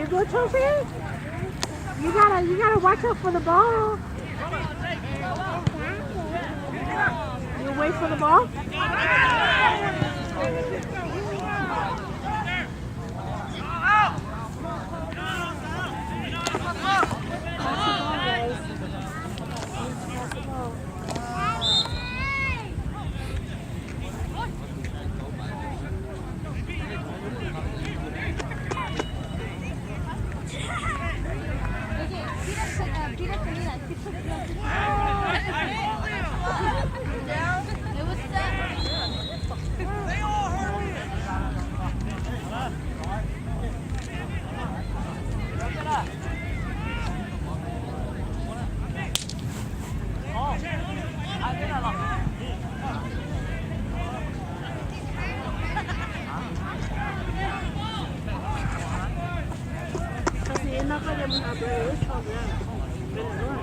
You go, Trophy? You gotta watch out for the ball. You wait for the ball? Kasi yun ako yung mga bro.